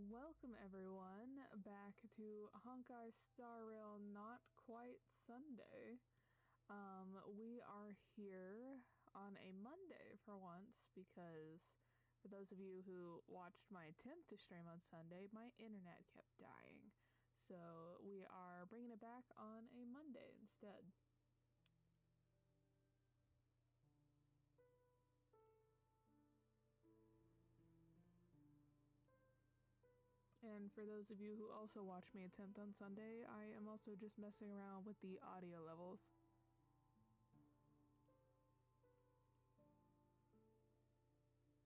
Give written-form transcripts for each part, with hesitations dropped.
Welcome everyone back to Honkai Star Rail Not Quite Sunday. We are here on a Monday for once because for those of you who watched my attempt to stream on Sunday, my internet kept dying. So we are bringing it back on a Monday instead. And for those of you who also watched me attempt on Sunday, I am also just messing around with the audio levels.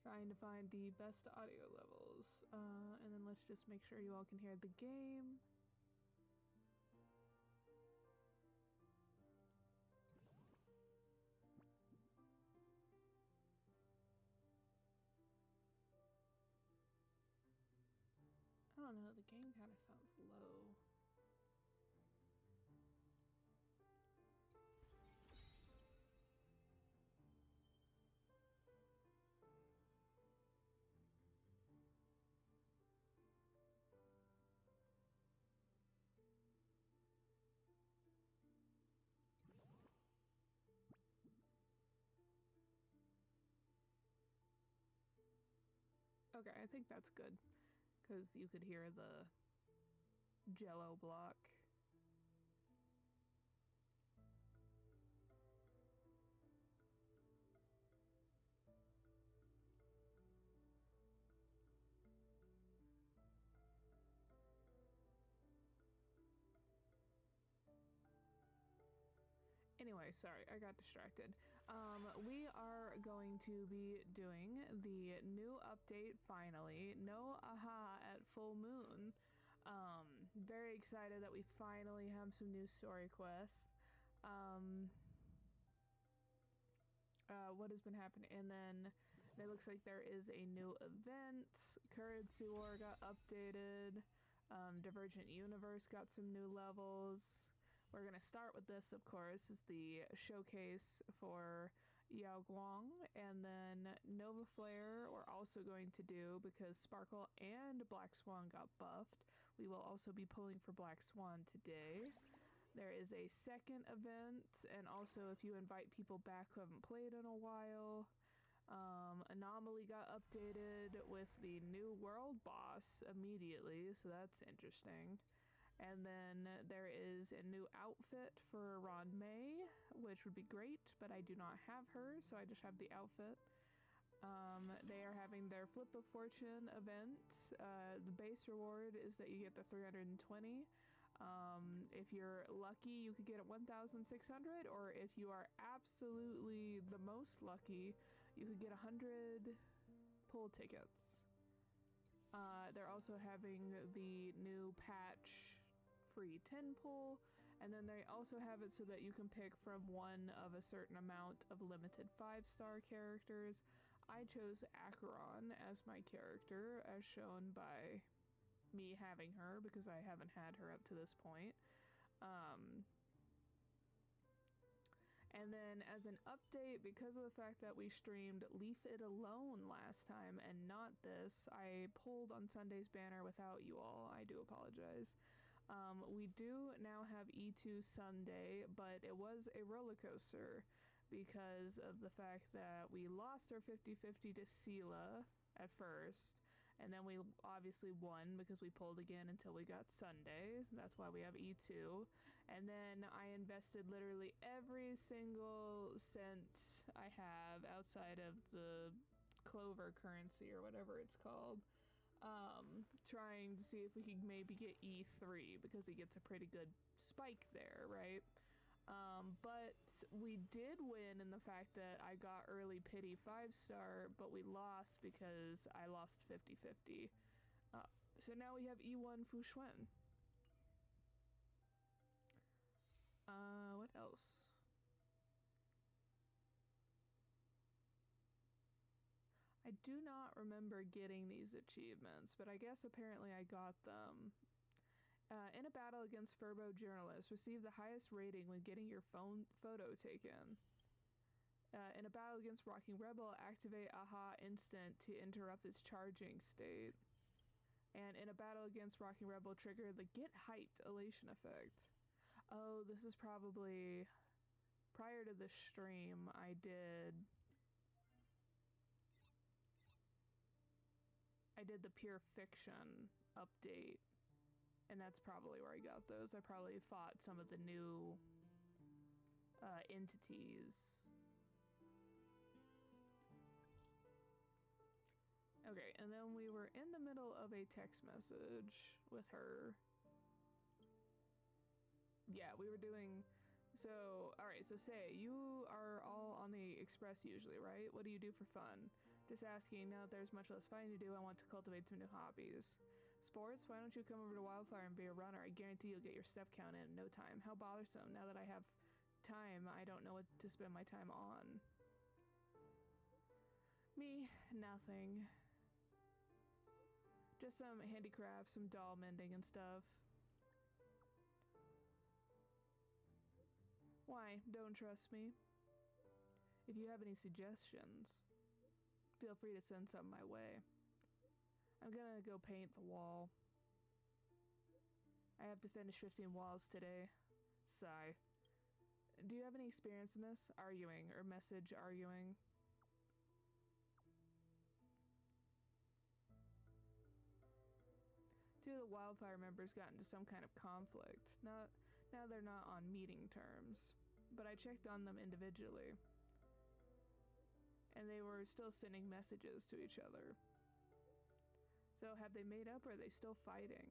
Trying to find the best audio levels. And then let's just make sure you all can hear the game. I don't know, the game kind of sounds low. Okay, I think that's good, because you could hear the jello block. Anyway, sorry, I got distracted. We are going to be doing the new update finally. No aha at full moon. Very excited that we finally have some new story quests. What has been happening? And then it looks like there is a new event. Currency War got updated. Divergent Universe got some new levels. We're gonna start with this, of course, is the showcase for Yao Guang, and then Nova Flare we're also going to do because Sparkle and Black Swan got buffed. We will also be pulling for Black Swan today. There is a second event, and also if you invite people back who haven't played in a while, Anomaly got updated with the new world boss immediately, so that's interesting. And then there is a new outfit for Ron May, which would be great, but I do not have her, so I just have the outfit. They are having their Flip of Fortune event. The base reward is that you get the 320. If you're lucky, you could get it 1,600, or if you are absolutely the most lucky, you could get 100 pull tickets. They're also having the new patch free 10 pull, and then they also have it so that you can pick from one of a certain amount of limited 5-star characters. I chose Acheron as my character, as shown by me having her, because I haven't had her up to this point. And then as an update, because of the fact that we streamed Leave It Alone last time and not this, I pulled on Sunday's banner without you all. I do apologize. We do now have E2 Sunday, but it was a roller coaster because of the fact that we lost our 50-50 to Sela at first, and then we obviously won because we pulled again until we got Sunday. So that's why we have E2. And then I invested literally every single cent I have outside of the Clover currency or whatever it's called, trying to see if we could maybe get E3 because he gets a pretty good spike there, right? But we did win in the fact that I got early pity 5-star, but we lost because I lost 50-50. So now we have E1 Fushuen. What else? I do not remember getting these achievements, but I guess apparently I got them. In a battle against Furbo journalists, receive the highest rating when getting your photo taken. In a battle against Rocking Rebel, activate AHA instant to interrupt its charging state. And in a battle against Rocking Rebel, trigger the Get Hyped elation effect. Oh, this is probably... Prior to the stream, I did the Pure Fiction update. And that's probably where I got those. I probably fought some of the new entities. Okay, and then we were in the middle of a text message with her. Yeah, we were doing... So, alright, so say, you are all on the express usually, right? What do you do for fun? Just asking, now that there's much less fighting to do, I want to cultivate some new hobbies. Sports? Why don't you come over to Wildfire and be a runner? I guarantee you'll get your step count in no time. How bothersome. Now that I have time, I don't know what to spend my time on. Me? Nothing. Just some handicrafts, some doll mending and stuff. Why? Don't trust me? If you have any suggestions, feel free to send some my way. I'm gonna go paint the wall. I have to finish 15 walls today. Sigh. Do you have any experience in this? Arguing, or message arguing? Two of the Wildfire members got into some kind of conflict. Now they're not on meeting terms, but I checked on them individually. And they were still sending messages to each other. So have they made up or are they still fighting?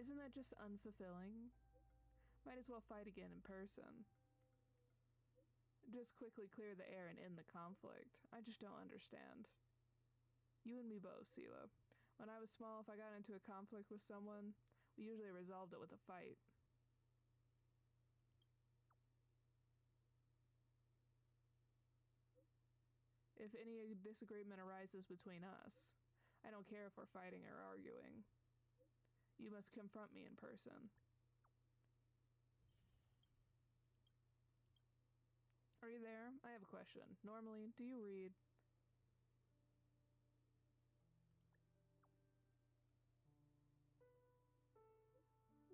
Isn't that just unfulfilling? Might as well fight again in person. Just quickly clear the air and end the conflict. I just don't understand. You and me both, Sela. When I was small, if I got into a conflict with someone, we usually resolved it with a fight. If any disagreement arises between us, I don't care if we're fighting or arguing. You must confront me in person. Are you there? I have a question. Normally, do you read?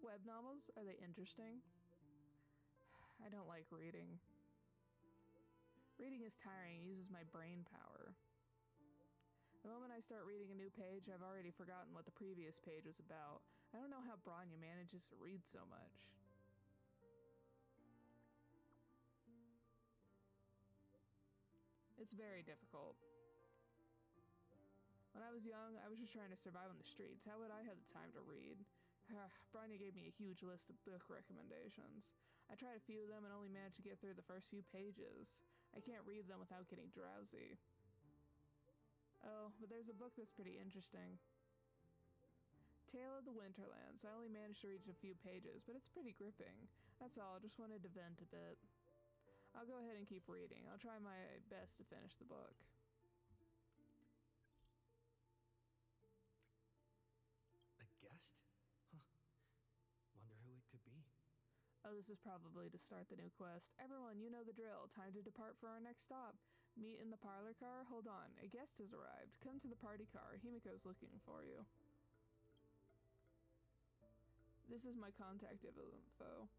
Web novels? Are they interesting? I don't like reading. Reading is tiring. It uses my brain power. The moment I start reading a new page, I've already forgotten what the previous page was about. I don't know how Branya manages to read so much. It's very difficult. When I was young, I was just trying to survive on the streets. How would I have the time to read? Branya gave me a huge list of book recommendations. I tried a few of them and only managed to get through the first few pages. I can't read them without getting drowsy. Oh, but there's a book that's pretty interesting. Tale of the Winterlands. I only managed to reach a few pages, but it's pretty gripping. That's all, just wanted to vent a bit. I'll go ahead and keep reading. I'll try my best to finish the book. A guest? Huh. Wonder who it could be. Oh, this is probably to start the new quest. Everyone, you know the drill. Time to depart for our next stop. Meet in the parlor car? Hold on. A guest has arrived. Come to the party car. Himeko's looking for you. This is my contact info.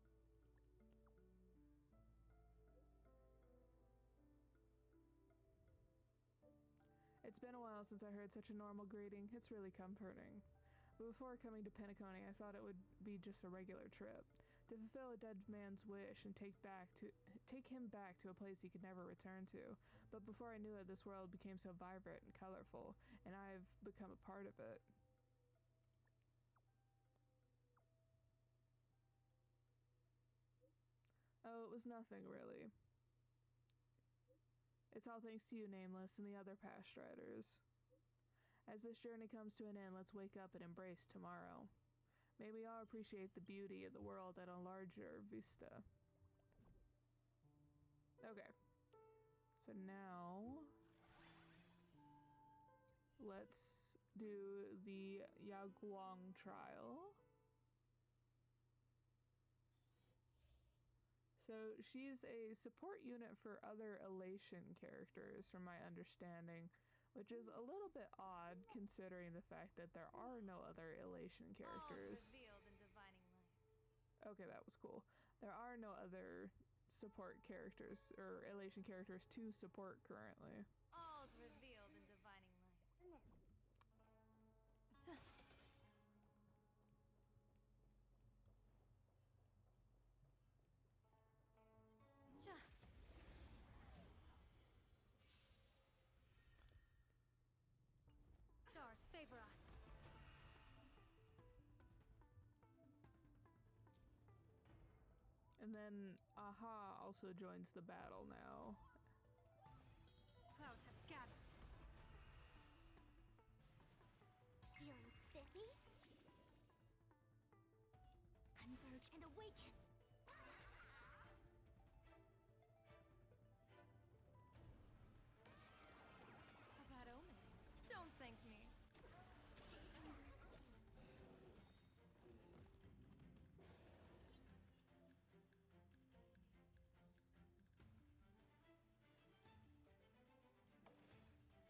It's been a while since I heard such a normal greeting. It's really comforting. But before coming to Penacony, I thought it would be just a regular trip. To fulfill a dead man's wish and take him back to a place he could never return to. But before I knew it, this world became so vibrant and colorful, and I've become a part of it. Oh, it was nothing, really. It's all thanks to you, Nameless, and the other past riders. As this journey comes to an end, let's wake up and embrace tomorrow. May we all appreciate the beauty of the world at a larger vista. Okay. So now... let's do the Yaguang trial. So she's a support unit for other elation characters, from my understanding, which is a little bit odd considering the fact that there are no other elation characters. Revealed in divining light. Okay, that was cool. There are no other support characters or elation characters to support currently. All's revealed in divining light. Stars favor us. And then Aha also joins the battle now. Clouds have scattered. Feeling spiffy? Converge and awaken! A bad omen. Don't thank me.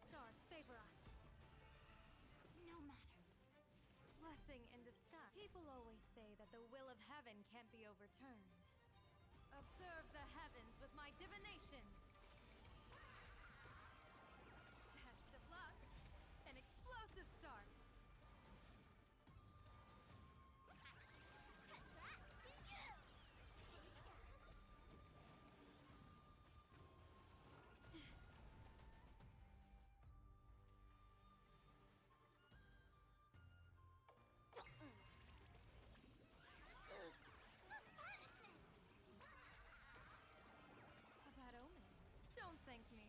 Stars favor us. No matter. Blessing in disguise. People always say that the will of heaven can't be overturned. Observe the heavens with my divinations. Best of luck. An explosive start. A bad omen. Don't thank me.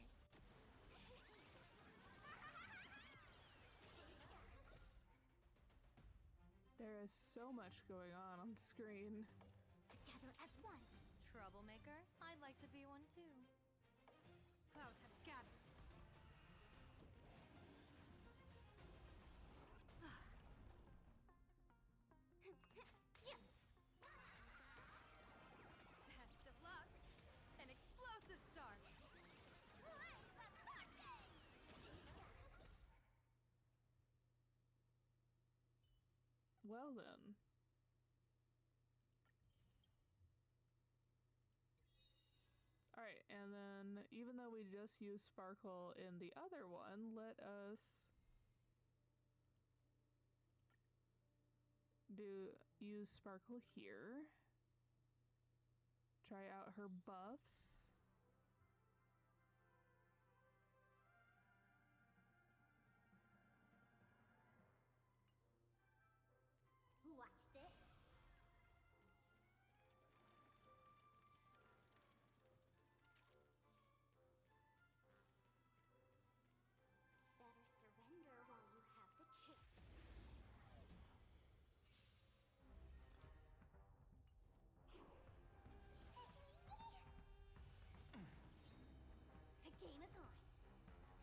There is so much going on screen. Together as one. Troublemaker? I'd like to be one too. Clouds have scattered. Best of luck. An explosive start. Well then. Alright, and then even though we just used Sparkle in the other one, let us use Sparkle here. Try out her buffs. Watch this. Better surrender while you have the chance. The game is on.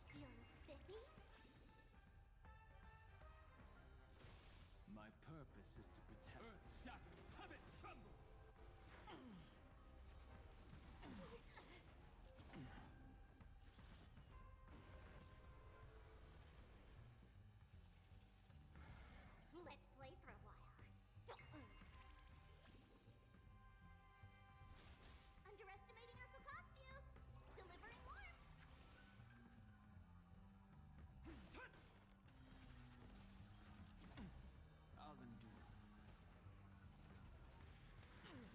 Feeling spiffy? My purpose is to protect. Earth shatters, heaven trembles! Let's play for a while. Underestimating us will cost you. Delivering warmth. I'll endure. I need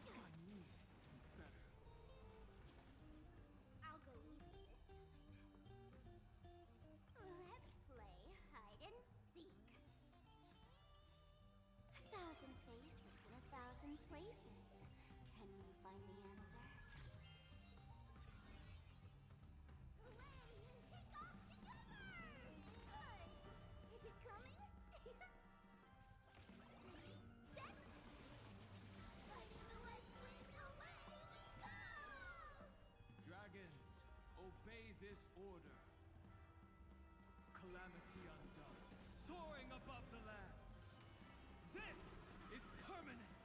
to be better. I'll go easy this time. Let's play hide and seek. 1,000 faces in 1,000 places. Can you find the answer? Take off together! Good. Is it coming? Ready, set. Fighting the west wind, away we go! Dragons, obey this order. Calamity undone, soaring above the lands. This is permanence!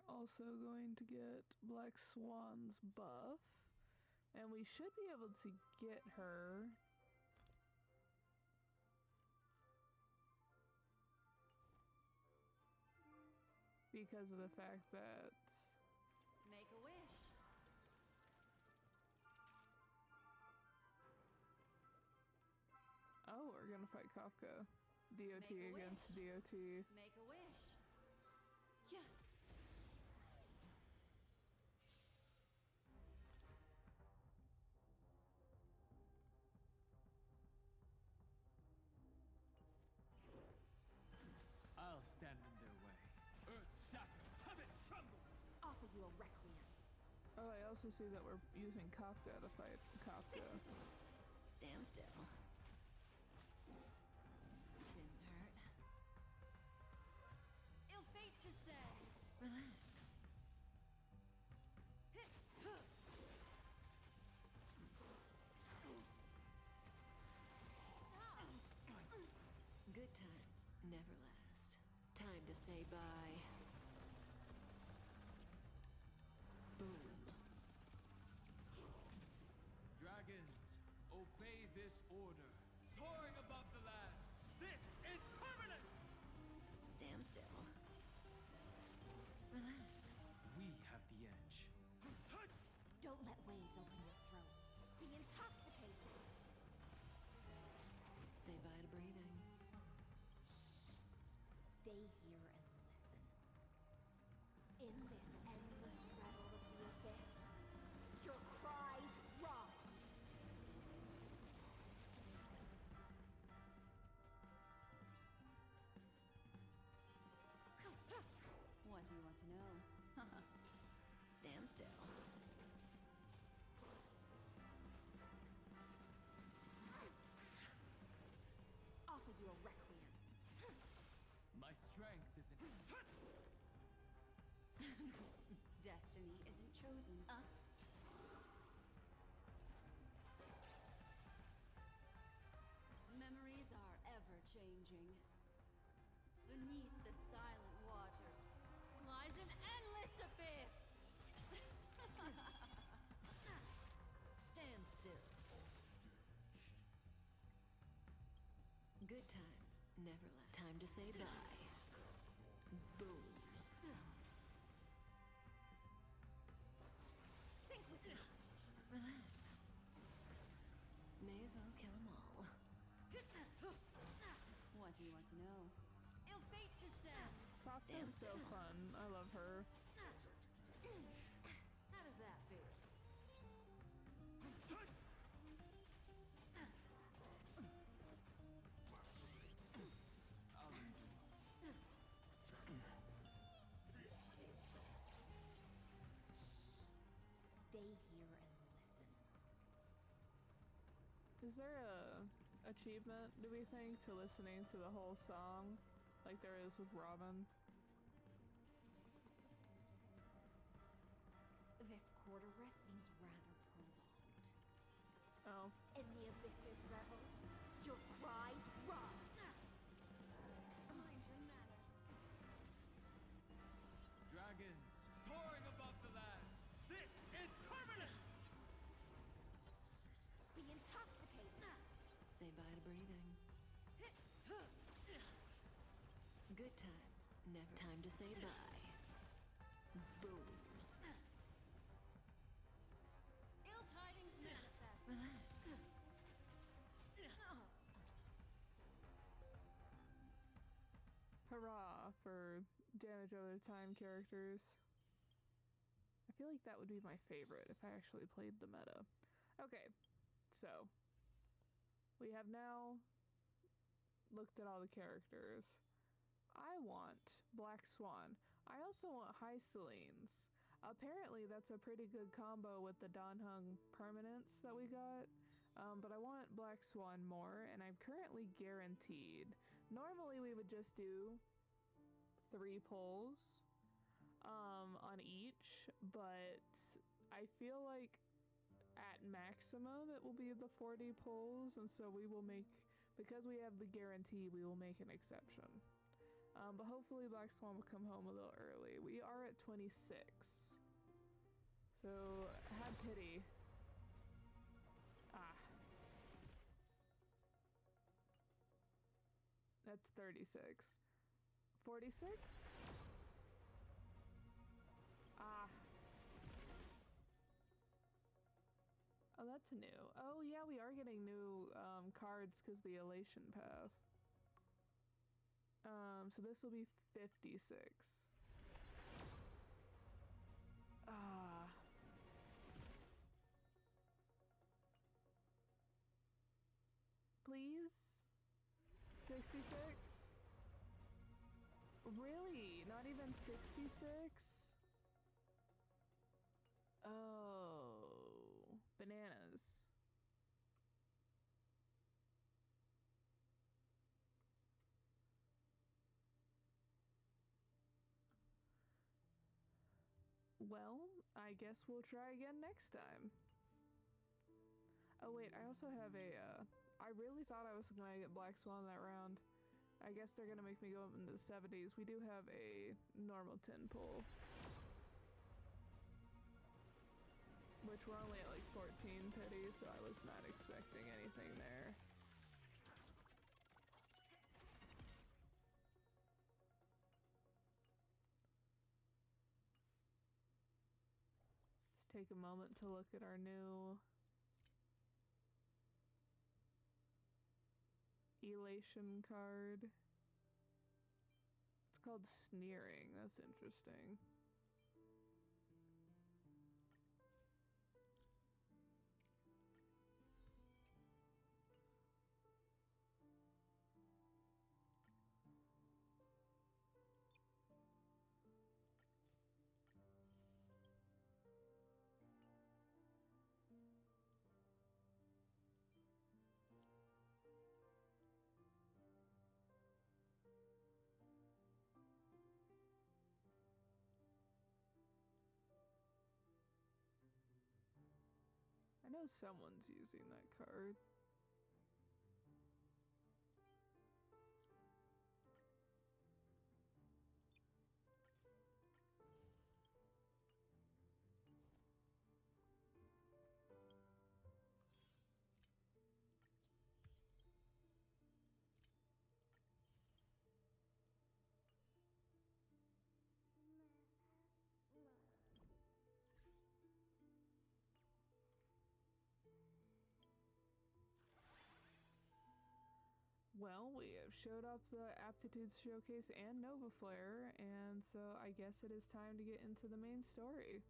also going to get Black Swan's buff. And we should be able to get her. Because of the fact that... Make a wish. Oh, we're gonna fight Kafka. DOT Make a against wish. DOT. Make a wish. Yeah. I'll stand in their way. Earth shatters, heaven trembles. Offer you a requiem. Oh, I also see that we're using Kafka to fight Kafka. Stand still. Didn't hurt. Ill fate descends. Relax. Good times never last. Time to say bye. Boom. Dragons, obey this order. Soaring above the lands. This is permanence! Stand still. Relax. We have the edge. Don't let waves open your throat. Be intoxicated. Say bye to breathing. Stay here and listen. In this endless revel of the abyss, your cries rise. What do you want to know? Stand still. Offer you a requiem. My strength isn't. Destiny isn't chosen. Memories are ever changing. Beneath the silent waters lies an endless abyss. Stand still. Good times never last. Time to say bye. Boom. Sink with me. Relax. May as well kill them all. What do you want to know? Ill fate descends. Kafka is so fun. I love her. How does that feel? I'll lead you. Stay here and listen. Is there a achievement, do we think, to listening to the whole song? Like there is with Robin? This quarter rest seems rather prolonged. Oh. In the abyss's revels, your cries rise. Mind your manners. Dragons, soaring above the lands. This is permanence! Be intoxicated. Say bye to breathing. Good times never. Time to say bye. Boom. Ill tidings manifest. Relax. Hurrah for damage over time characters. I feel like that would be my favorite if I actually played the meta. Okay, so we have now looked at all the characters. I want Black Swan. I also want High Celine's. Apparently that's a pretty good combo with the Danheng permanence that we got. But I want Black Swan more, and I'm currently guaranteed. Normally we would just do 3 pulls on each, but I feel like at maximum it will be the 40 pulls, and so we will make, because we have the guarantee, we will make an exception. But hopefully Black Swan will come home a little early. We are at 26. So, have pity. Ah. That's 36. 46? Ah. Oh, that's new. Oh, yeah, we are getting new cards because the elation path. So this will be 56. Ah. Please? 66? Really? Not even 66? Oh. Bananas. Well, I guess we'll try again next time. Oh wait, I also have a, I really thought I was gonna get Black Swan that round. I guess they're gonna make me go up into the 70s. We do have a normal 10 pull. Which we're only at like 14 pity, so I was not expecting anything there. Let's take a moment to look at our new elation card. It's called Sneering. That's interesting. I know someone's using that card. Well, we have showed up the Aptitudes Showcase and Nova Flare, and so I guess it is time to get into the main story.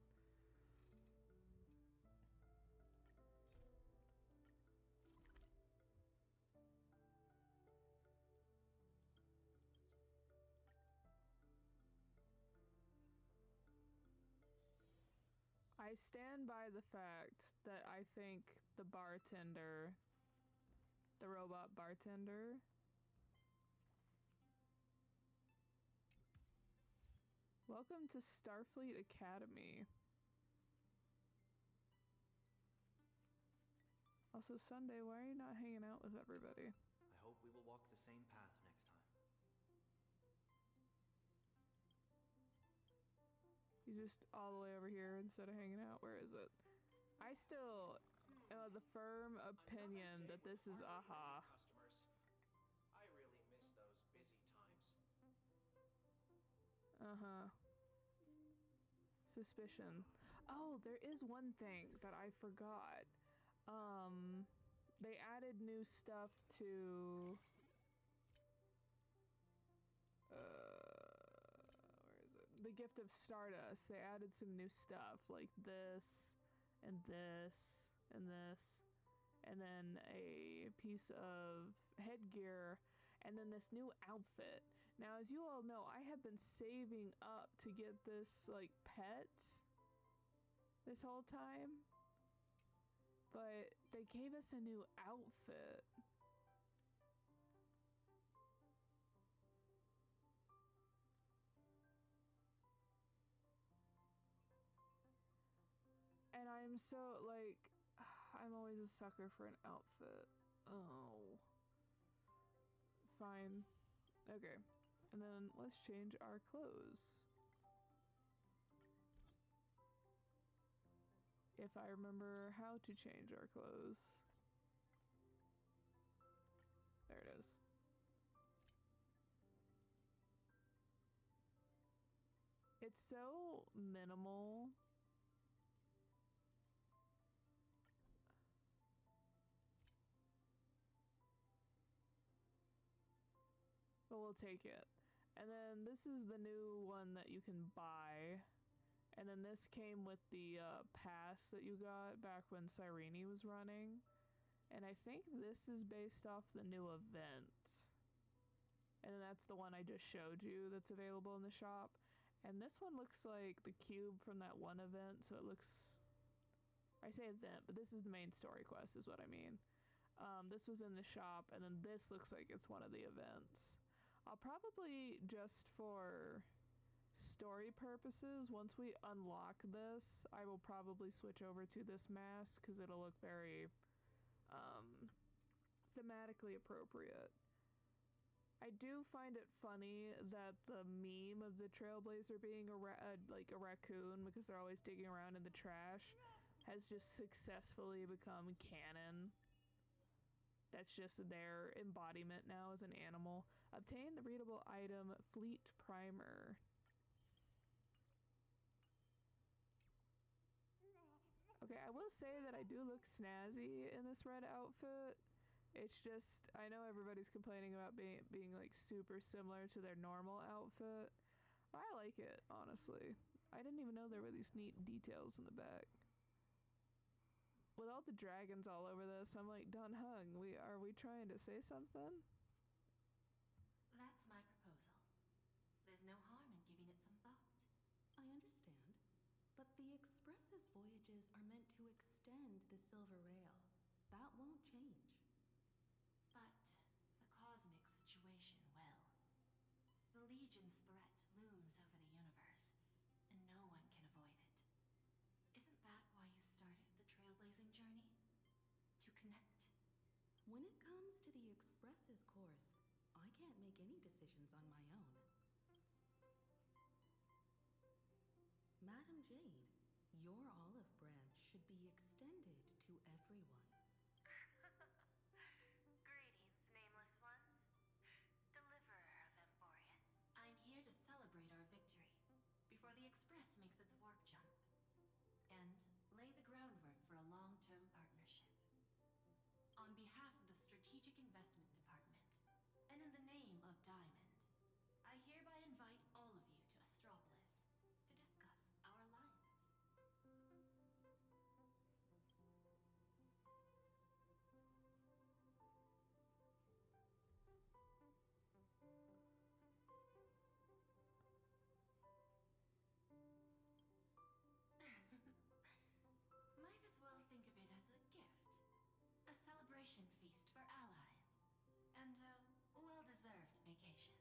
I stand by the fact that I think the bartender, the robot bartender, welcome to Starfleet Academy. Also, Sunday, why are you not hanging out with everybody? I hope we will walk the same path next time. He's just all the way over here instead of hanging out. Where is it? I still the firm opinion that this is AHA. Customers. I really miss those busy times. Uh-huh. Suspicion. Oh, there is one thing that I forgot. They added new stuff to where is it? The Gift of Stardust. They added some new stuff like this and this and this, and then a piece of headgear, and then this new outfit. Now, as you all know, I have been saving up to get this like pet this whole time, but they gave us a new outfit. And I'm so, like, I'm always a sucker for an outfit. Oh. Fine. Okay. And then let's change our clothes. If I remember how to change our clothes. There it is. It's so minimal. But we'll take it. And then this is the new one that you can buy. And then this came with the pass that you got back when Cyrene was running. And I think this is based off the new event. And then that's the one I just showed you that's available in the shop. And this one looks like the cube from that one event, so it looks... I say event, but this is the main story quest is what I mean. This was in the shop, and then this looks like it's one of the events. I'll probably, just for story purposes, once we unlock this, I will probably switch over to this mask, because it'll look very thematically appropriate. I do find it funny that the meme of the Trailblazer being like a raccoon because they're always digging around in the trash has just successfully become canon. That's just their embodiment now as an animal. Obtain the readable item Fleet Primer. Okay, I will say that I do look snazzy in this red outfit. It's just, I know everybody's complaining about being like super similar to their normal outfit. I like it, honestly. I didn't even know there were these neat details in the back. With all the dragons all over this, I'm like, Dun Hung, are we trying to say something? That's my proposal. There's no harm in giving it some thought. I understand, but the Express's voyages are meant to extend the Silver Rail. That won't change. But the cosmic situation will. The Legion's threat looms over the universe, and no one can avoid it. Isn't that why you started the trailblazing journey? To connect? When it comes to the Express's course, I can't make any decisions on my own. Madam Jade, your olive branch should be extended to everyone. Greetings, nameless ones. Deliverer of Emporius. I'm here to celebrate our victory before the Express makes its warp jump, and lay the groundwork for a long-term partnership. On behalf of the Strategic Investment Department, and in the name of Diamond, I hereby invite all of you to Astropolis to discuss our alliance. Might as well think of it as a gift. A celebration feast for allies. And a well-deserved vacation.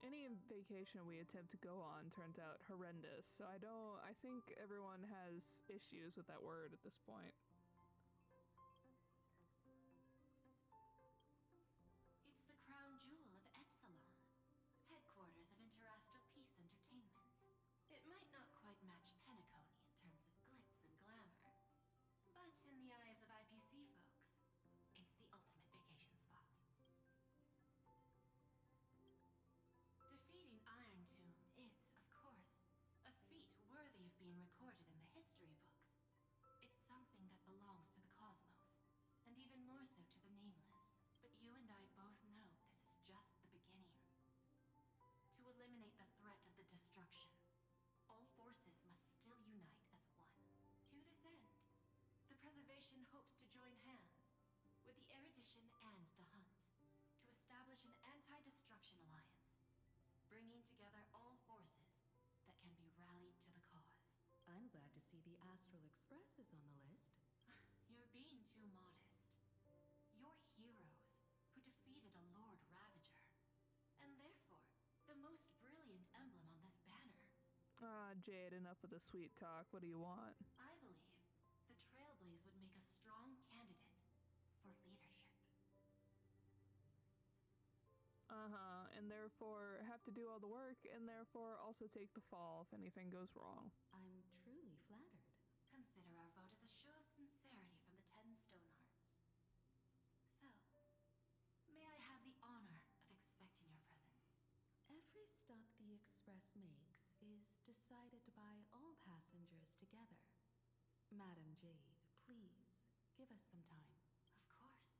Any vacation we attempt to go on turns out horrendous, so I think everyone has issues with that word at this point. It's the crown jewel of Epsilon, headquarters of Interastral Peace Entertainment. It might not quite match Penacony in terms of glitz and glamour, but in the eyes of IPC folks, it's the ultimate vacation spot. Defeating Iron Tomb is, of course, a feat worthy of being recorded in the history books. It's something that belongs to the cosmos, and even more so to the Nameless. But you and I both know this is just the beginning. To eliminate the threat of the destruction, all forces must still unite as one. To this end, the Preservation hopes to join hands with the Erudition and the Hunt to establish an anti-destruction alliance, bringing together all forces that can be rallied to the cause. I'm glad to see the Astral Express is on the list. You're being too modest. You're heroes who defeated a Lord Ravager, and therefore the most brilliant emblem on this banner. Ah, Jade, enough with the sweet talk. What do you want? I believe the Trailblaze would make a strong candidate for leadership. And therefore have to do all the work, and therefore also take the fall if anything goes wrong. I'm truly flattered. Consider our vote as a show of sincerity from the 10 Stonehearts. So, may I have the honor of expecting your presence? Every stop the Express makes is decided by all passengers together. Madam Jade, please, give us some time. Of course.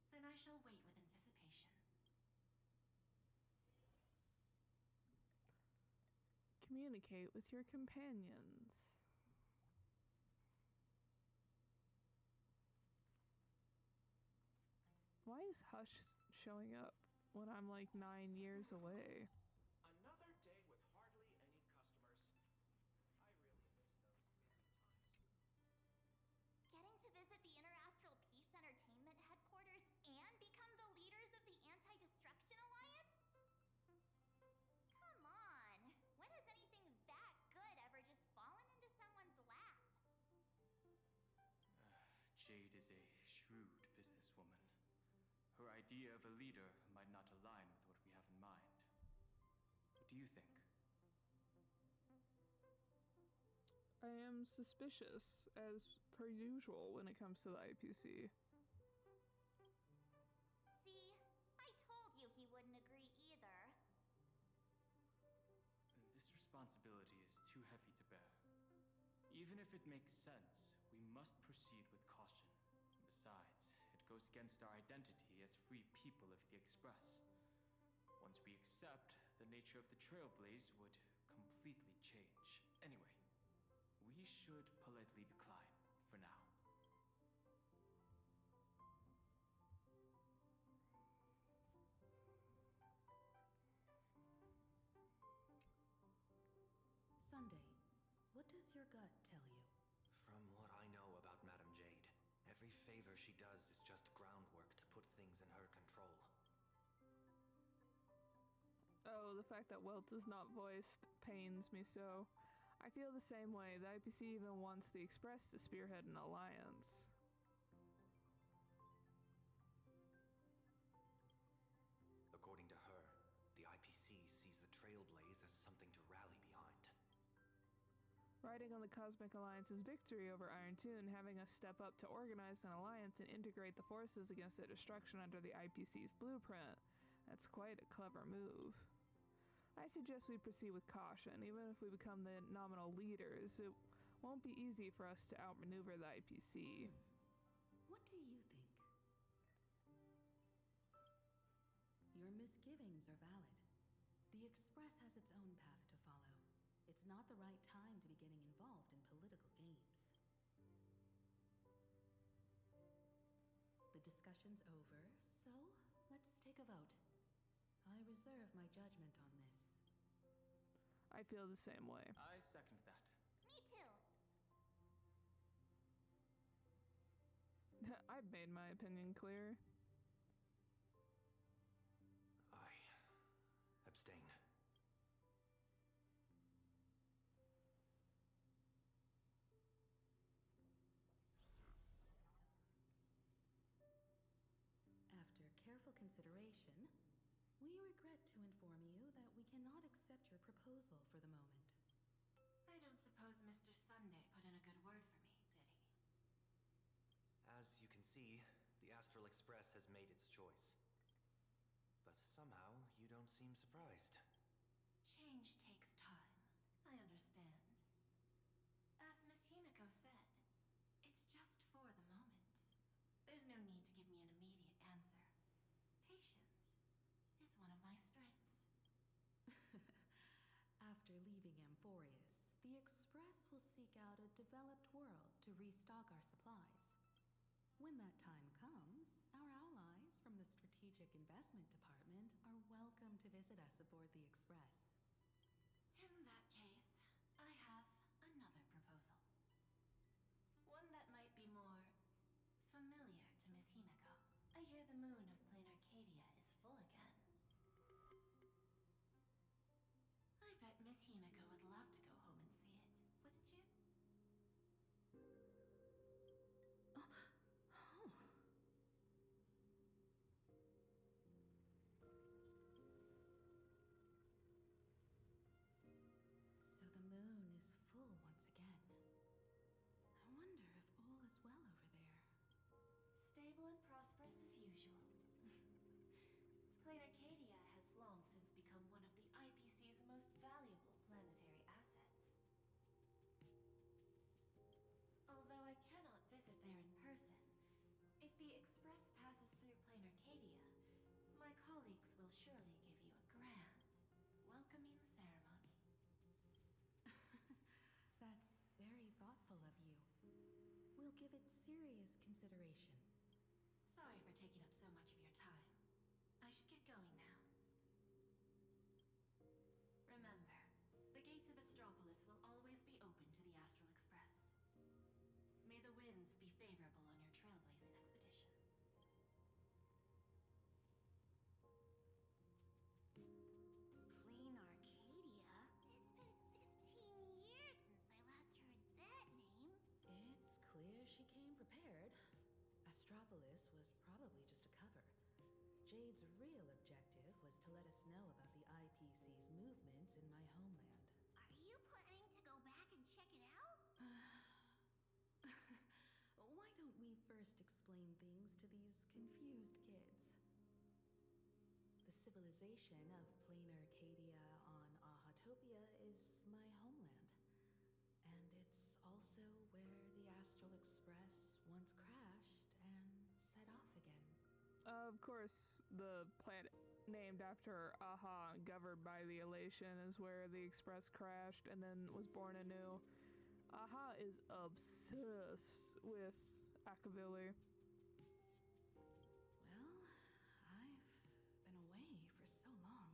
Then I shall wait with anticipation. Communicate with your companions. Why is Hush showing up when I'm like 9 years away? Another day with hardly any customers. I really miss those busy times. Getting to visit the Interastral Peace Entertainment headquarters and become the leaders of the Anti-Destruction Alliance? Come on! When has anything that good ever just fallen into someone's lap? Jade is a shrewd businesswoman. Her idea of a leader might not align with what we have in mind. What do you think? I am suspicious, as per usual, when it comes to the IPC. See, I told you he wouldn't agree either. This responsibility is too heavy to bear. Even if it makes sense, we must proceed with caution. Besides, it goes against our identity as free people of the Express. Once we accept, the nature of the Trailblaze would completely change. Anyway, we should politely decline for now. Sunday, what does your gut tell you? From what I know about Madame Jade, every favor she does is just groundwork to put things in her control. Oh, the fact that Welt is not voiced pains me so. I feel the same way. The IPC even wants the Express to spearhead an alliance. According to her, the IPC sees the Trailblaze as something to rally behind. Riding on the Cosmic Alliance's victory over Iron Tune, having us step up to organize an alliance and integrate the forces against their destruction under the IPC's blueprint. That's quite a clever move. I suggest we proceed with caution. Even if we become the nominal leaders, it won't be easy for us to outmaneuver the IPC. What do you think? Your misgivings are valid. The Express has its own path to follow. It's not the right time to be getting involved in political games. The discussion's over, so let's take a vote. I reserve my judgment on this. I feel the same way. I second that. Me too. I've made my opinion clear. I abstain. After careful consideration, we regret to inform you that we cannot accept your proposal for the moment. I don't suppose Mr. Sunday put in a good word for me, did he? As you can see, the Astral Express has made its choice. But somehow, you don't seem surprised. Change takes time. I understand. As Miss Himeko said, it's just for the moment. There's no need to give me an immediate answer. Patience is one of my strengths. After leaving Amphorius, the Express will seek out a developed world to restock our supplies. When that time comes, our allies from the Strategic Investment Department are welcome to visit us aboard the Express. In that case, I have another proposal. One that might be more familiar to Miss Himeko. I hear the moon of Plain Arcadia is full again. I bet Miss Himeko would love to go home and see it, wouldn't you? will surely give you a grand welcoming ceremony. That's very thoughtful of you. We'll give it serious consideration. Sorry for taking up so much of your time. I should get going now. Remember, the gates of Astropolis will always be open to the Astral Express. May the winds be favorable on your trailblazing expedition. Plain Arcadia? It's been 15 years since I last heard that name. It's clear she came prepared. Astropolis was probably just a cover. Jade's real objective was to let us know about the IPC's movements in my homeland. Are you planning to go back and check it out? Why don't we first explain things to these confused kids? The civilization of plain Arcadia on Ahatopia is my homeland. And it's also where the Astral Express once crashed and set off again. Of course, the planet named after Aha, governed by the elation, is where the Express crashed and then was born anew. Aha is obsessed with Akavili. Well, I've been away for so long.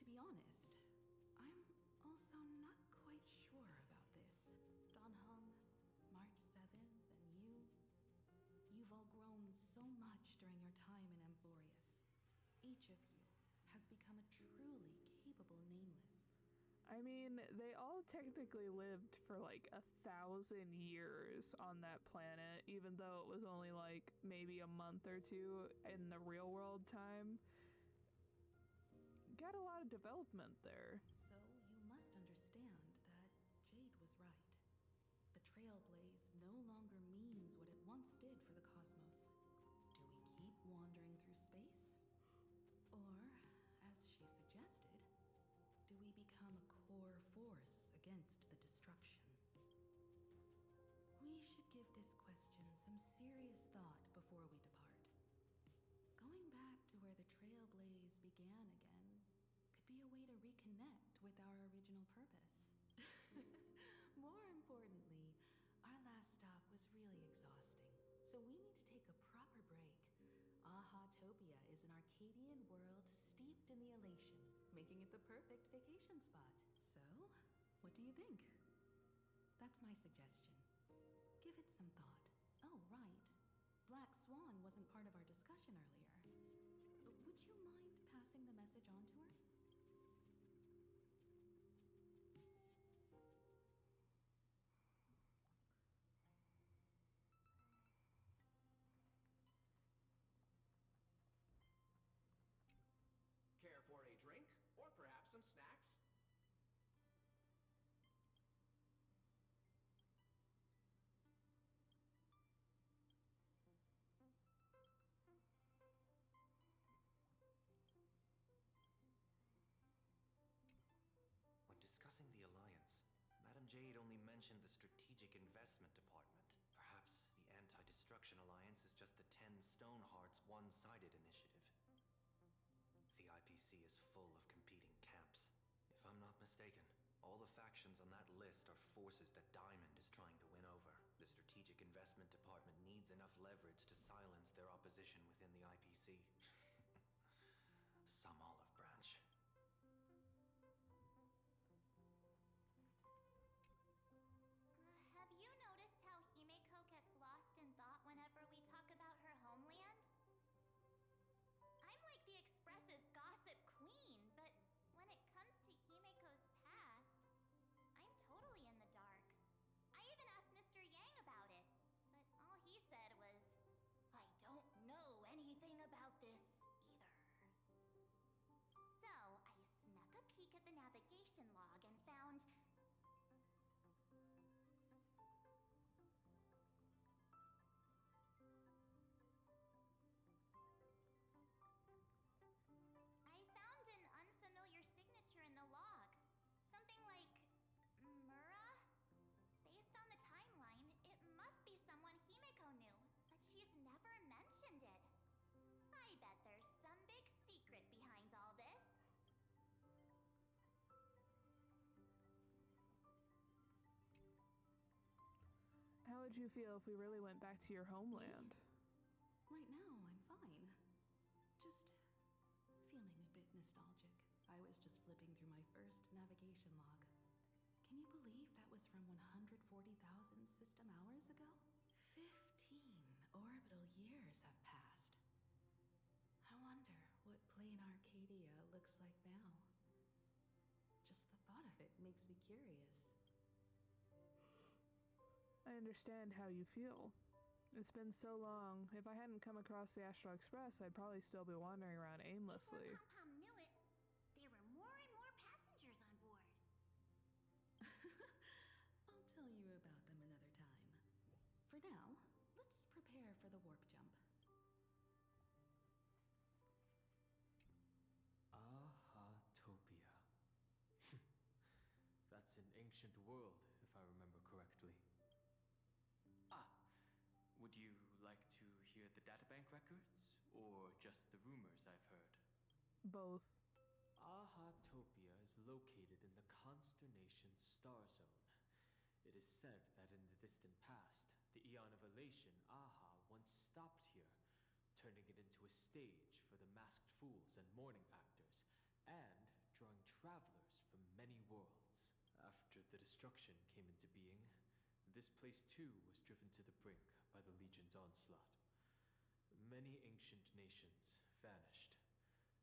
To be honest, I'm also not quite sure about this. Donhung, March 7th, and you've all grown so much during your time in Amphorius. Each of you has become a truly capable nameless. I mean, they all technically lived for like 1,000 years on that planet, even though it was only like maybe a month or two in the real world time. Got a lot of development there. So you must understand that Jade was right. The Trailblaze no longer means what it once did for the cosmos. Do we keep wandering through space? Or, as she suggested, do we become a core force against the destruction? We should give this question some serious thought before we depart. Going back to where the Trailblaze began again could be a way to reconnect with our original purpose. More importantly, our last stop was really exhausting, so we need to take a proper break. Ahatopia is an Arcadian world steeped in the elation, making it the perfect vacation spot. So, what do you think? That's my suggestion. Give it some thought. Oh, right. Black Swan wasn't part of our discussion earlier. Would you mind passing the message on to her? Care for a drink? Or perhaps some snacks? When discussing the Alliance, Madam Jade only mentioned the Strategic Investment Department. Perhaps the Anti-Destruction Alliance is just the 10 Stonehearts one-sided initiative. The IPC is full of competing camps. If I'm not mistaken, all the factions on that list are forces that Diamond is trying to win over. The Strategic Investment Department needs enough leverage to silence their opposition within the IPC. Some olive branch. Have you noticed how Himeko gets lost in thought whenever we talk about her homeland? I'm like the Express's gossip queen, but when it comes to Himeko's past, I'm totally in the dark. I even asked Mr. Yang about it, but all he said was, "I don't know anything about this either." would you feel if we really went back to your homeland? Right now, I'm fine. Just feeling a bit nostalgic. I was just flipping through my first navigation log. Can you believe that was from 140,000 system hours ago? 15 orbital years have passed. I wonder what plain Arcadia looks like now. Just the thought of it makes me curious. I understand how you feel. It's been so long. If I hadn't come across the Astral Express, I'd probably still be wandering around aimlessly. Before Pom knew it, there were more and more passengers on board. I'll tell you about them another time. For now, let's prepare for the warp jump. Ahatopia. That's an ancient world, if I remember correctly. Would you like to hear the databank records, or just the rumors I've heard? Both. Ahatopia is located in the consternation star zone. It is said that in the distant past, the Eon of Elation, Aha, once stopped here, turning it into a stage for the masked fools and mourning actors, and drawing travelers from many worlds. After the destruction came into being, this place too was driven to the brink by the Legion's onslaught. Many ancient nations vanished,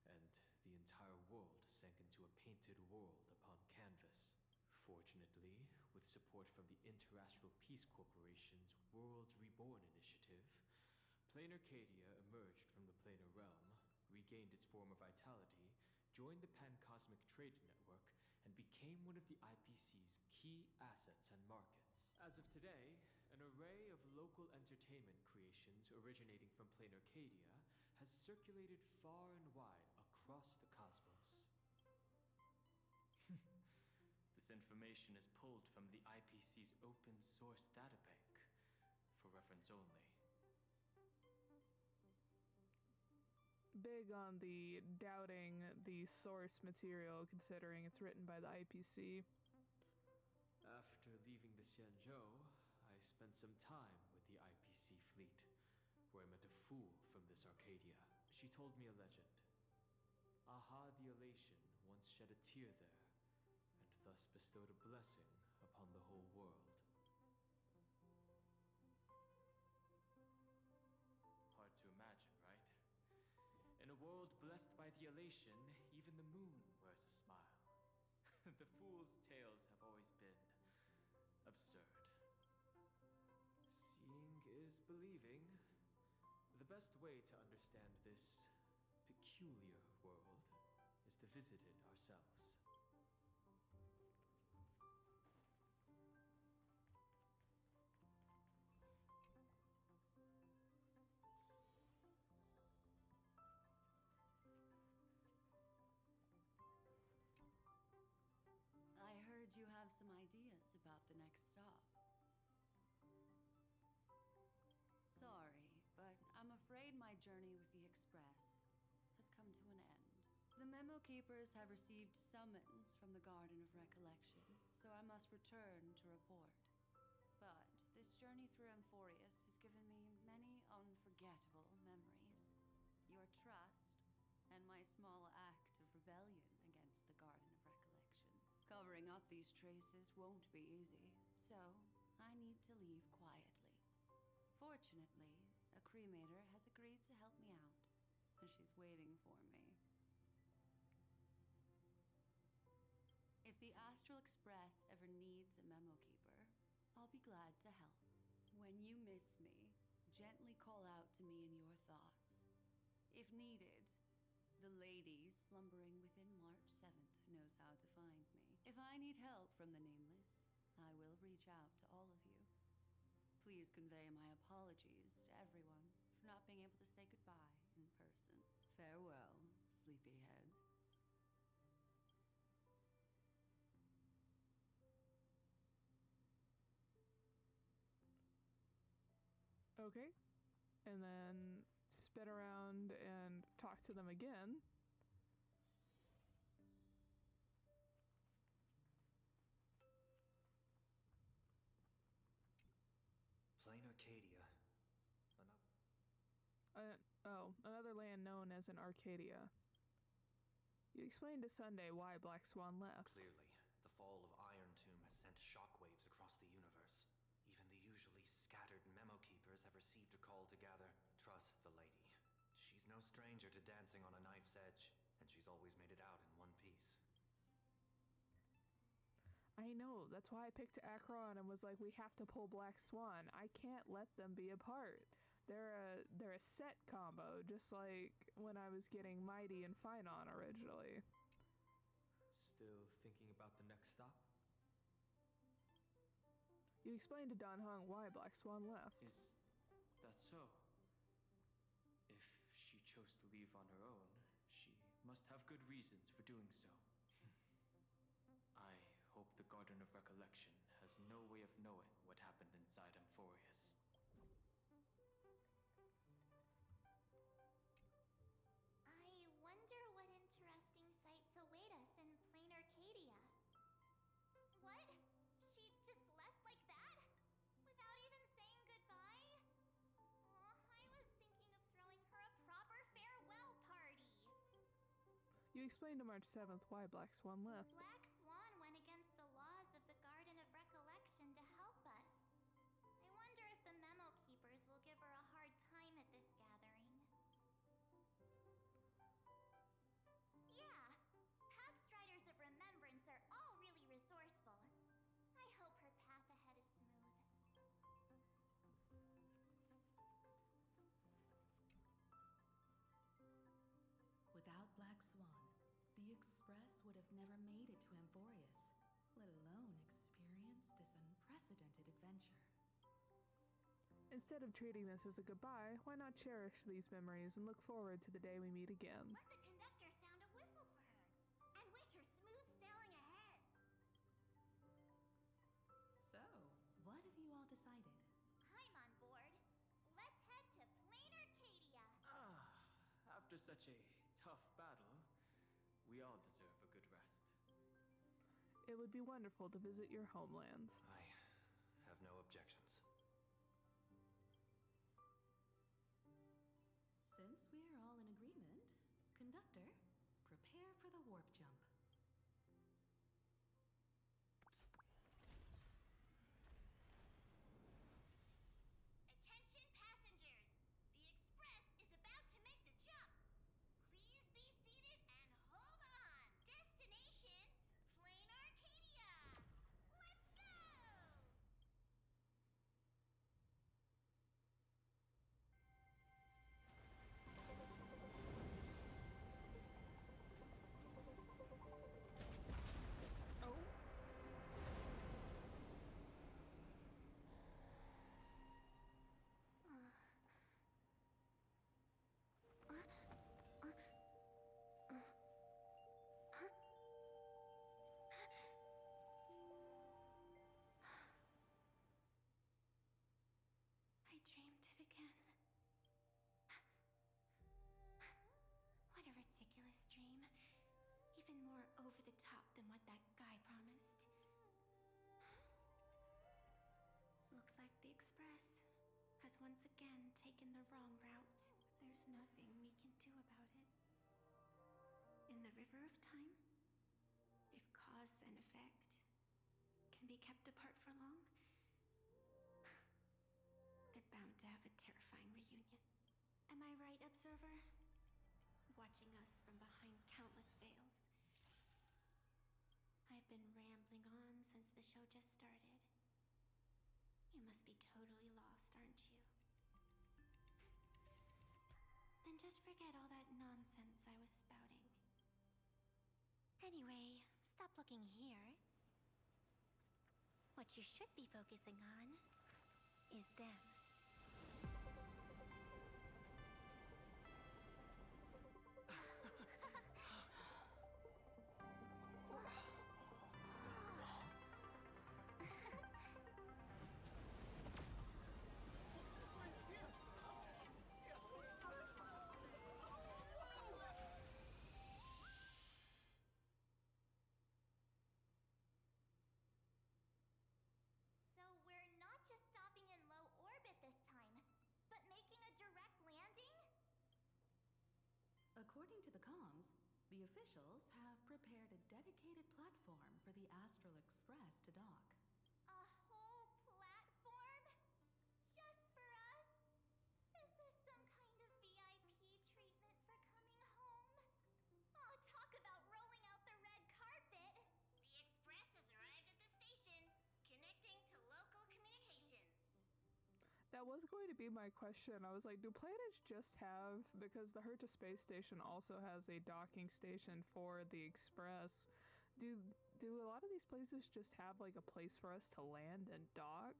and the entire world sank into a painted world upon canvas. Fortunately, with support from the Interastral Peace Corporation's Worlds Reborn initiative, Planar Arcadia emerged from the planar realm, regained its former vitality, joined the Pan-Cosmic Trade Network, and became one of the IPC's key assets and markets. As of today, an array of local entertainment creations originating from Planar Arcadia has circulated far and wide across the cosmos. This information is pulled from the IPC's open source databank, for reference only. Big on the doubting the source material, considering it's written by the IPC. After leaving the Xianzhou, I spent some time with the IPC fleet, where I met a fool from this Arcadia. She told me a legend. Aha the Elation once shed a tear there, and thus bestowed a blessing upon the whole world. Hard to imagine, right? In a world blessed by the elation, even the moon wears a smile. The fool's tales have always been absurd. Seeing is believing. The best way to understand this peculiar world is to visit it ourselves. I heard you have some ideas about the next stop. Sorry, but I'm afraid my journey with the Express has come to an end. The Memo Keepers have received summons from the Garden of Recollection, so I must return to report. But this journey through Amphorius has given me many unforgettable memories. Your trust, and my small act of rebellion against the Garden of Recollection. Covering up these traces won't be easy, so I need to leave quietly. Fortunately, a cremator has agreed to help me out, and she's waiting for me. If the Astral Express ever needs a memo keeper, I'll be glad to help. When you miss me, gently call out to me in your thoughts. If needed, the lady slumbering within March 7th knows how to find me. If I need help from the Nameless, I will reach out to all of you. Please convey my apologies to everyone for not being able to say goodbye in person. Farewell, sleepyhead. Okay. And then spin around and talk to them again. another land known as an Arcadia. You explained to Sunday why Black Swan left. Clearly, the fall of Iron Tomb has sent shockwaves across the universe. Even the usually scattered memo keepers have received a call to gather. Trust the lady. She's no stranger to dancing on a knife's edge, and she's always made it out in one piece. I know, that's why I picked Akron and was like, we have to pull Black Swan. I can't let them be apart. They're a set combo, just like when I was getting Mighty and Finon originally. Still thinking about the next stop? You explained to Don Hung why Black Swan left. Is that so? If she chose to leave on her own, she must have good reasons for doing so. I hope the Garden of Recollection has no way of knowing what happened inside Amphorius. I wonder what interesting sights await us in plain Arcadia. What? She just left like that? Without even saying goodbye? Aw, I was thinking of throwing her a proper farewell party. You explained to March 7th why Black Swan left. Black Swan went against the laws of the Garden of Recollection to help us. I wonder if the memo keepers will give her a hard time at this gathering. Yeah, Pathstriders of Remembrance are all really resourceful. I hope her path ahead is smooth. Without Black Swan, the Express would have never made it to Amphorius, let alone experience this unprecedented adventure. Instead of treating this as a goodbye, why not cherish these memories and look forward to the day we meet again? Let the conductor sound a whistle for her, and wish her smooth sailing ahead. So, what have you all decided? I'm on board. Let's head to plain Arcadia. After such a tough battle, we all deserve a good rest. It would be wonderful to visit your homeland. I have no objections. Since we are all in agreement, Conductor, prepare for the warp jump. Attention passengers! The Express is about to make the jump. Please be seated and hold on. Destination, plain Arcadia. Let's go! Oh? I dreamed it again. What a ridiculous dream. Even more over the top than what that guy promised. Looks like the Express has once again taken the wrong route. There's nothing we can do about it. In the river of time, if cause and effect can be kept apart for long, they're bound to have a terrifying reunion. Am I right, Observer? Watching us from behind countless veils. I've been rambling on since the show just started. You must be totally lost, aren't you? Then just forget all that nonsense I was spouting. Anyway, stop looking here. What you should be focusing on is them. So we're not just stopping in low orbit to the comms, the officials have prepared a dedicated platform for the Astral Express to dock. A whole platform? Just for us? Is this some kind of VIP treatment for coming home? Oh, talk about rolling out the red carpet! The Express has arrived at the station, connecting to local communications. That was going to be my question. I was like, do planets just have, because the Herta space station also has a docking station for the Express, do a lot of these places just have like a place for us to land and dock?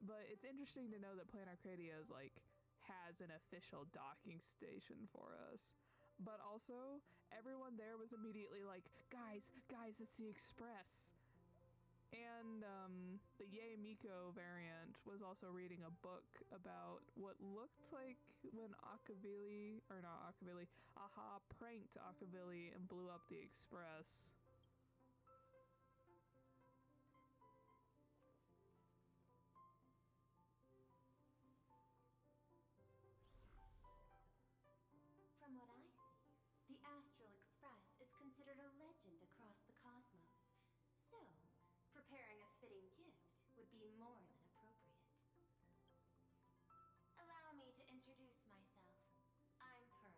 But it's interesting to know that Planet Arcadia is like has an official docking station for us. But also, everyone there was immediately like, guys, it's the Express. And the Yay Miko variant was also reading a book about what looked like when Aha pranked Akavili and blew up the Express. From what I see, the Astral Express is considered a legend across the cosmos. So, preparing a fitting gift would be more than appropriate. Allow me to introduce myself. I'm Pearl,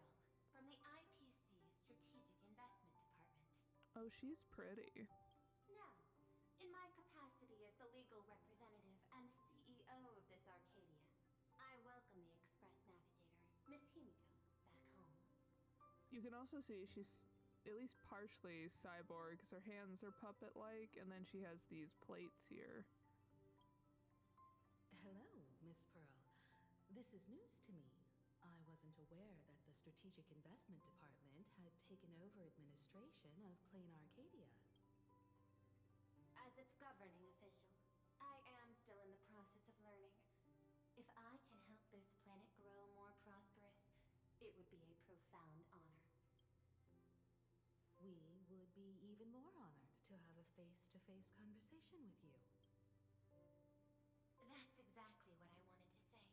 from the IPC Strategic Investment Department. Oh, she's pretty. Now, in my capacity as the legal representative and CEO of this Arcadia, I welcome the Express Navigator, Miss Himeko, back home. You can also see she's at least partially cyborg because her hands are puppet-like, and then she has these plates here. Hello, Miss Pearl. This is news to me. I wasn't aware that the Strategic Investment Department had taken over administration of Plain Arcadia. As its governing official, I am still in the process of learning. If I can help this planet grow more prosperous, it would be a profound honor. We would be even more honored to have a face-to-face conversation with you. That's exactly what I wanted to say.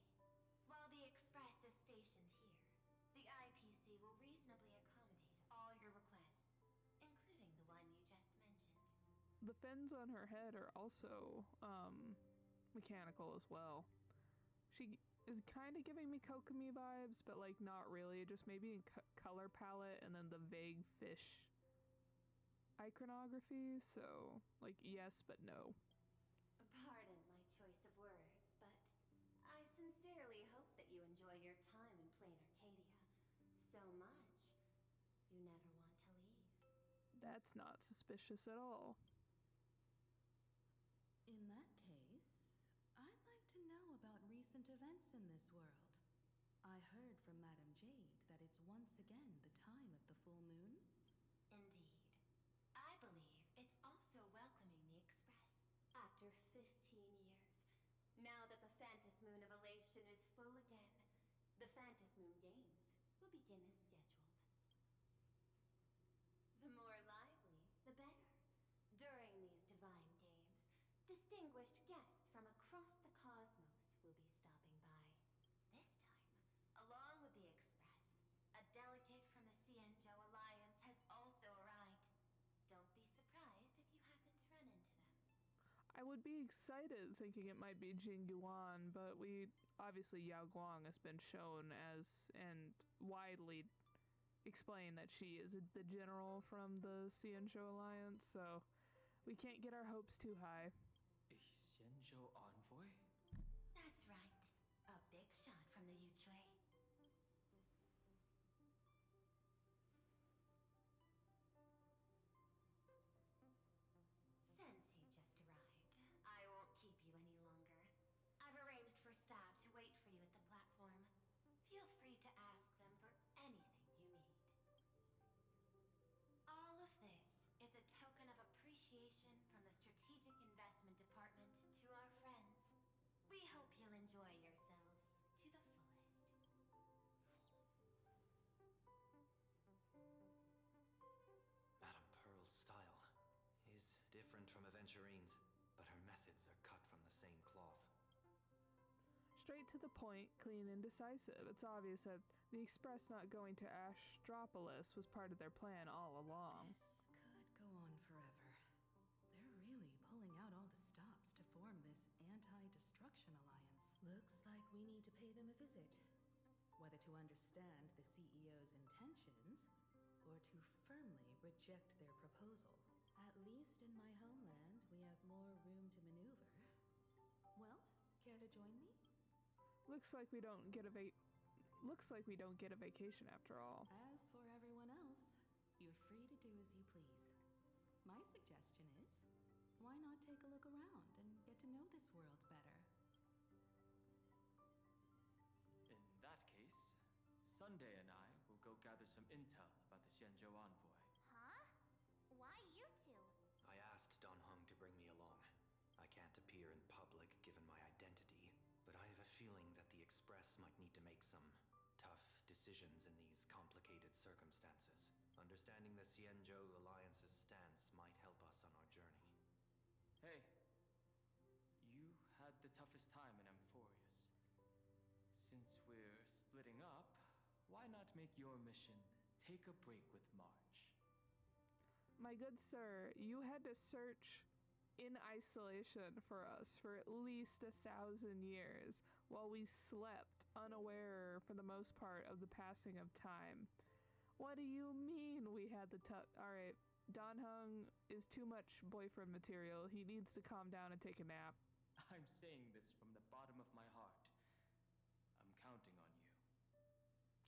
While the Express is stationed here, the IPC will reasonably accommodate all your requests, including the one you just mentioned. The fins on her head are also mechanical as well. She is kind of giving me Kokomi vibes, but like not really, just maybe in color palette and then the vague fish iconography, so like yes but no. Pardon my choice of words, but I sincerely hope that you enjoy your time in Plain Arcadia so much you never want to leave. That's not suspicious at all. In that case, I'd like to know about recent events in this world. I heard from Madame Jade that it's once again the time of the full moon. Indeed. I believe it's also welcoming the Express after 15 years. Now that the Phantas Moon of Elation is full again, the Phantas Moon Games will begin as scheduled. The more lively, the better. During these divine games, distinguished guests from across the cosmos will be stopping by. This time, along with the Express, a delegate from the Cienjo Alliance has also arrived. Don't be surprised if you happen to run into them. I would be excited thinking it might be Jing Yuan, but obviously Yao Guang has been shown as and widely explained that she is the general from the Cienjo Alliance, so we can't get our hopes too high. A Xianzhou envoy? That's right. A big shot from the Yuchui. Since you just arrived, I won't keep you any longer. I've arranged for staff to wait for you at the platform. Feel free to ask them for anything you need. All of this is a token of appreciation from the Strategic Investment Department to our friends. We hope you'll enjoy yourselves to the fullest. Madame Pearl's style is different from Aventurine's, but her methods are cut from the same cloth. Straight to the point, clean and decisive. It's obvious that The Express not going to Astropolis was part of their plan all along. This could go on forever. They're really pulling out all the stops to form this anti-destruction alliance. Looks like we need to pay them a visit. Whether to understand the CEO's intentions, or to firmly reject their proposal. At least in my homeland, we have more room to maneuver. Well, care to join me? Looks like we don't get a vacation after all. As for everyone else, you're free to do as you please. My suggestion is, why not take a look around and get to know this world better? In that case, Sunday and I will go gather some intel about the Xianzhou envoy. Huh? Why you two? I asked Don Hung to bring me along. I can't appear in public given my identity, but I have a feeling that the Express might need to make some tough decisions in these complicated circumstances. Understanding the Xianzhou Alliance's stance might help us on our journey. Hey, you had the toughest time in Amphorius. Since we're splitting up, why not make your mission take a break with March? My good sir, you had to search in isolation for us for at least 1,000 years while we slept, unaware for the most part of the passing of time. What do you mean we had the Alright, Don Hung is too much boyfriend material. He needs to calm down and take a nap. I'm saying this from the bottom of my heart. I'm counting on you.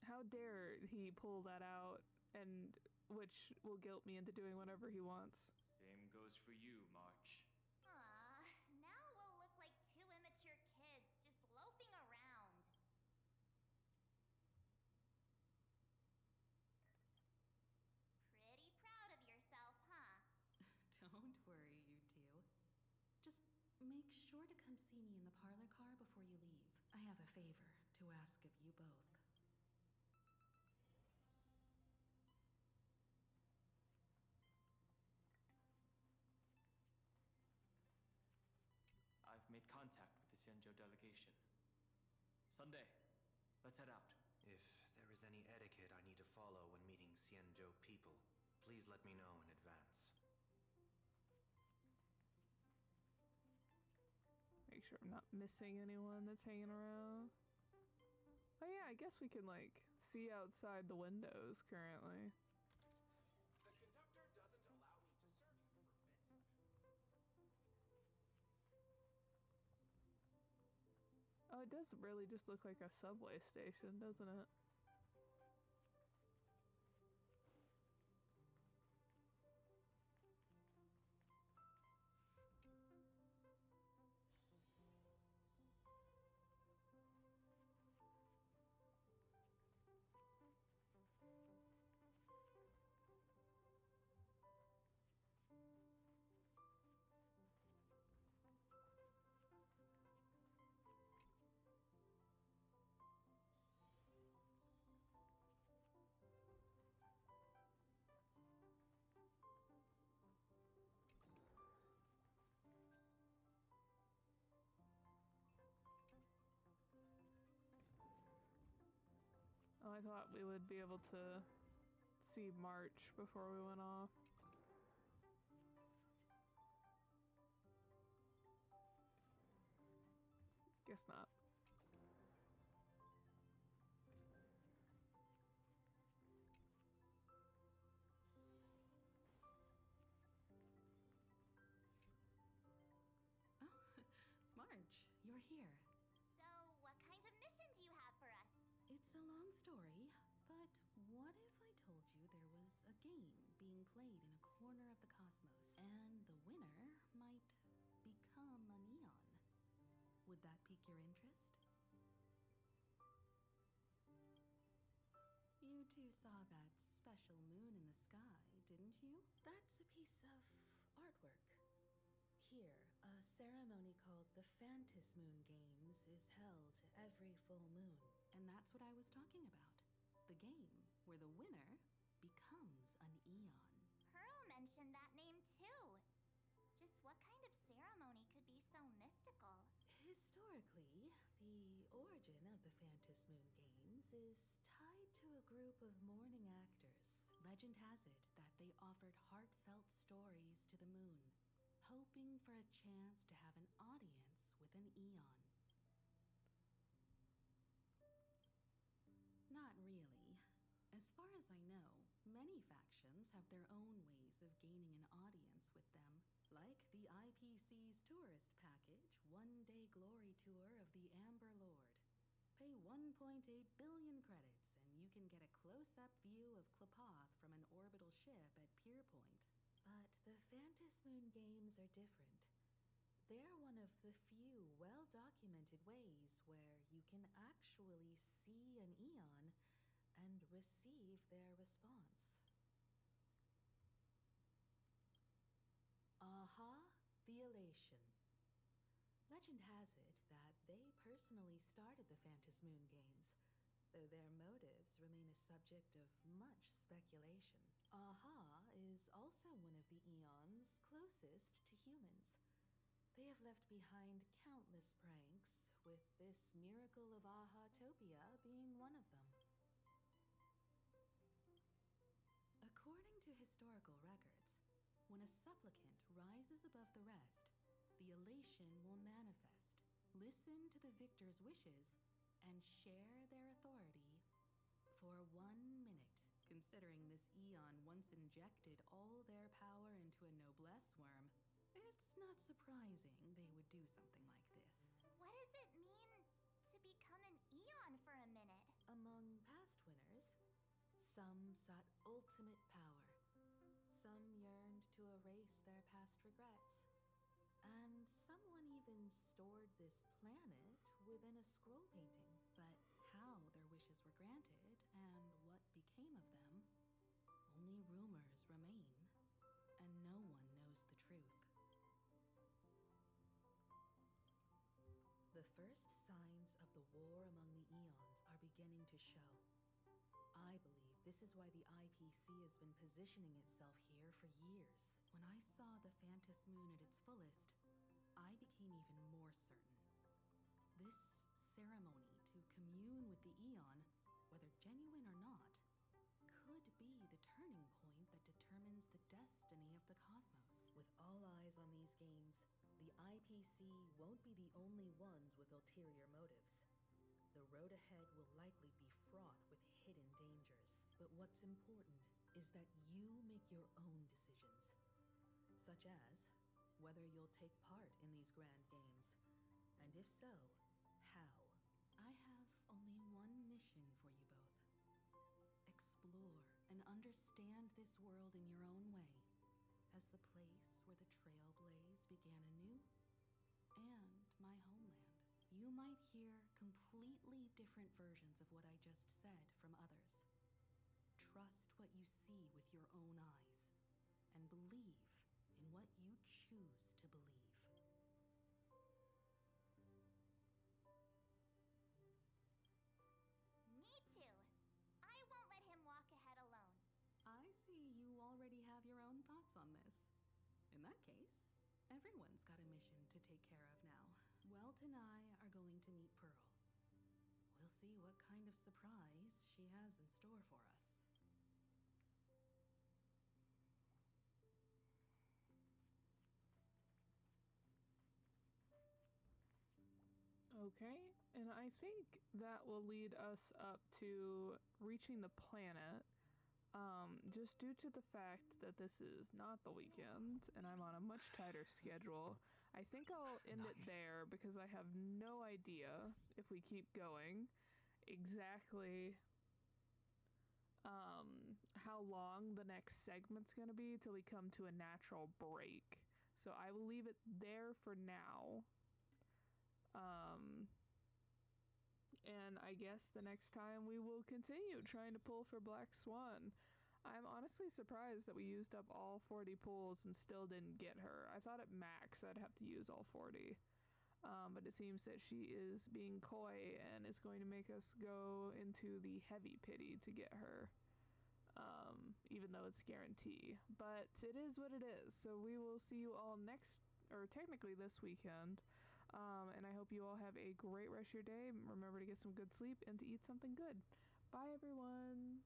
How dare he pull that out, and which will guilt me into doing whatever he wants. Same goes for you, March. Aw, now we'll look like two immature kids just loafing around. Pretty proud of yourself, huh? Don't worry, you two. Just make sure to come see me in the parlor car before you leave. I have a favor to ask of you both. I've made contact with the Xianzhou delegation. Sunday, let's head out. If there is any etiquette I need to follow when meeting Xianzhou people, please let me know in advance. Make sure I'm not missing anyone that's hanging around. Oh yeah, I guess we can like see outside the windows currently. The conductor doesn't allow me to serve you for mint. Oh, it does really just look like a subway station, doesn't it? Oh, I thought we would be able to see March before we went off. Guess not. Oh, March, you're here. So, what kind of mission do you have for us? It's a long story, but what if I told you there was a game being played in a corner of the cosmos, and the winner might become an Eon? Would that pique your interest? You two saw that special moon in the sky, didn't you? That's a piece of artwork. Here, a ceremony called the Phantus Moon Games is held every full moon. And that's what I was talking about. The game where the winner becomes an Eon. Pearl mentioned that name too. Just what kind of ceremony could be so mystical? Historically, the origin of the Phantus Moon Games is tied a group of mourning actors, legend has it that they offered heartfelt stories to the moon, hoping for a chance to have an audience with an Eon. Not really. As far as I know, many factions have their own ways of gaining an audience with them, like the IPC's tourist package, one-day glory tour of the Amber Lord. Pay 1.8 billion credits and you can get a close-up view of Klapoth from an orbital ship at Pier Point. But the Phantasmoon games are different. They're one of the few well-documented ways where you can actually see an Eon and receive their response. Aha, the elation. Legend has it that they personally started the Phantasmoon games, though their motives remain a subject of much speculation. Aha is also one of the Eons closest to humans. They have left behind countless pranks, with this miracle of Aha-topia being one of them. According to historical records, when a supplicant rises above the rest, the elation will manifest, listen to the victor's wishes, and share their authority for 1 minute. Considering this Eon once injected all their power into a noblesse worm, it's not surprising they would do something like this. What does it mean to become an Eon for a minute? Among past winners, some sought ultimate power. Some yearned to erase their past regrets. And someone even stored this planet within a scroll painting. But how their wishes were granted and what became of them, only rumors remain, and no one knows the truth. The first signs of the war among the Eons are beginning to show. I believe this is why the IPC has been positioning itself here for years. When I saw the Phantasmoon at its fullest, I became even more certain. This ceremony to commune with the Eon, whether genuine or not, could be the turning point that determines the destiny of the cosmos. With all eyes on these games, the IPC won't be the only ones with ulterior motives. The road ahead will likely be fraught with hidden dangers. But what's important is that you make your own decisions, such as whether you'll take part in these grand games, and if so, how. I have only one mission for you both. Explore and understand this world in your own way, as the place where the Trailblaze began anew, and my homeland. You might hear completely different versions of what I just said from others. Trust what you see with your own eyes, and believe in what you choose to believe. Me too. I won't let him walk ahead alone. I see you already have your own thoughts on this. In that case, everyone's got a mission to take care of now. Welt and I are going to meet Pearl. We'll see what kind of surprise she has in store for us. Okay, and I think that will lead us up to reaching the planet. Just due to the fact that this is not the weekend and I'm on a much tighter schedule, I think I'll end it there because I have no idea if we keep going exactly how long the next segment's gonna be till we come to a natural break. So I will leave it there for now. And I guess the next time we will continue trying to pull for Black Swan. I'm honestly surprised that we used up all 40 pulls and still didn't get her. I thought at max I'd have to use all 40. But it seems that she is being coy and is going to make us go into the heavy pity to get her. Even though it's guarantee. But it is what it is. So we will see you all next, or technically this weekend. And I hope you all have a great rest of your day. Remember to get some good sleep and to eat something good. Bye, everyone.